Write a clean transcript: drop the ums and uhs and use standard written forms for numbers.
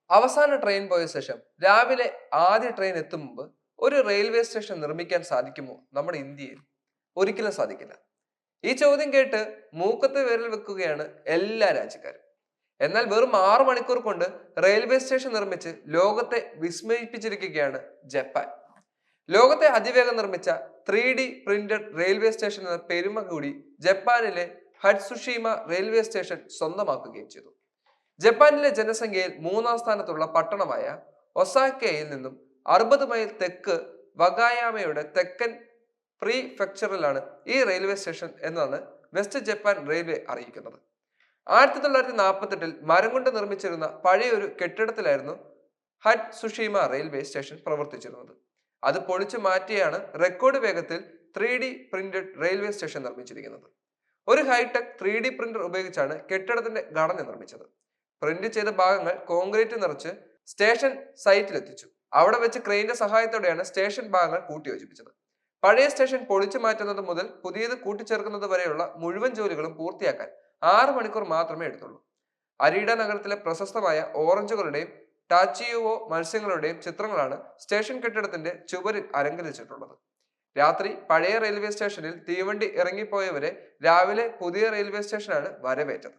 അവസാന ട്രെയിൻ പോയ ശേഷം രാവിലെ ആദ്യ ട്രെയിൻ എത്തും മുമ്പ് ഒരു റെയിൽവേ സ്റ്റേഷൻ നിർമ്മിക്കാൻ സാധിക്കുമോ നമ്മുടെ ഇന്ത്യയിൽ? ഒരിക്കലും സാധിക്കില്ല. ഈ ചോദ്യം കേട്ട് മൂക്കത്ത് വിരൽ വെക്കുകയാണ് എല്ലാ രാജ്യക്കാരും. എന്നാൽ വെറും 6 മണിക്കൂർ കൊണ്ട് റെയിൽവേ സ്റ്റേഷൻ നിർമ്മിച്ച് ലോകത്തെ വിസ്മയിപ്പിച്ചിരിക്കുകയാണ് ജപ്പാൻ. ലോകത്തെ അതിവേഗം നിർമ്മിച്ച 3D പ്രിന്റഡ് റെയിൽവേ സ്റ്റേഷൻ എന്ന പെരുമ കൂടി ജപ്പാനിലെ ഹറ്റ്സുഷീമ റെയിൽവേ സ്റ്റേഷൻ സ്വന്തമാക്കുകയും ചെയ്തു. ജപ്പാനിലെ ജനസംഖ്യയിൽ 3-ാം സ്ഥാനത്തുള്ള പട്ടണമായ ഒസാക്കയിൽ നിന്നും 60 മൈൽ തെക്ക് വഗായാമയുടെ തെക്കൻ പ്രീഫെക്ചറിലാണ് ഈ റെയിൽവേ സ്റ്റേഷൻ എന്നാണ് വെസ്റ്റ് ജപ്പാൻ റെയിൽവേ അറിയിക്കുന്നത്. 1948-ൽ മരം കൊണ്ട് നിർമ്മിച്ചിരുന്ന പഴയൊരു കെട്ടിടത്തിലായിരുന്നു ഹറ്റ്സുഷീമ റെയിൽവേ സ്റ്റേഷൻ പ്രവർത്തിച്ചിരുന്നത്. അത് പൊളിച്ചു മാറ്റിയാണ് റെക്കോർഡ് വേഗത്തിൽ 3D പ്രിന്റഡ് റെയിൽവേ സ്റ്റേഷൻ നിർമ്മിച്ചിരിക്കുന്നത്. ഒരു ഹൈടെക് 3D പ്രിന്റർ ഉപയോഗിച്ചാണ് കെട്ടിടത്തിന്റെ ഘടന നിർമ്മിച്ചത്. പ്രിന്റ് ചെയ്ത ഭാഗങ്ങൾ കോൺക്രീറ്റ് നിറച്ച് സ്റ്റേഷൻ സൈറ്റിലെത്തിച്ചു. അവിടെ വെച്ച് ക്രെയിന്റെ സഹായത്തോടെയാണ് സ്റ്റേഷൻ ഭാഗങ്ങൾ കൂട്ടിയോജിപ്പിച്ചത്. പഴയ സ്റ്റേഷൻ പൊളിച്ചു മാറ്റുന്നത് മുതൽ പുതിയത് കൂട്ടിച്ചേർക്കുന്നത് വരെയുള്ള മുഴുവൻ ജോലികളും പൂർത്തിയാക്കാൻ 6 മണിക്കൂർ മാത്രമേ എടുത്തുള്ളൂ. അരീഡ നഗരത്തിലെ പ്രശസ്തമായ ഓറഞ്ചുകളുടെയും ടാച്ചിയുവോ മത്സ്യങ്ങളുടെയും ചിത്രങ്ങളാണ് സ്റ്റേഷൻ കെട്ടിടത്തിന്റെ ചുവരിൽ അലങ്കരിച്ചിട്ടുള്ളത്. രാത്രി പഴയ റെയിൽവേ സ്റ്റേഷനിൽ തീവണ്ടി ഇറങ്ങിപ്പോയവരെ രാവിലെ പുതിയ റെയിൽവേ സ്റ്റേഷനാണ് വരവേറ്റത്.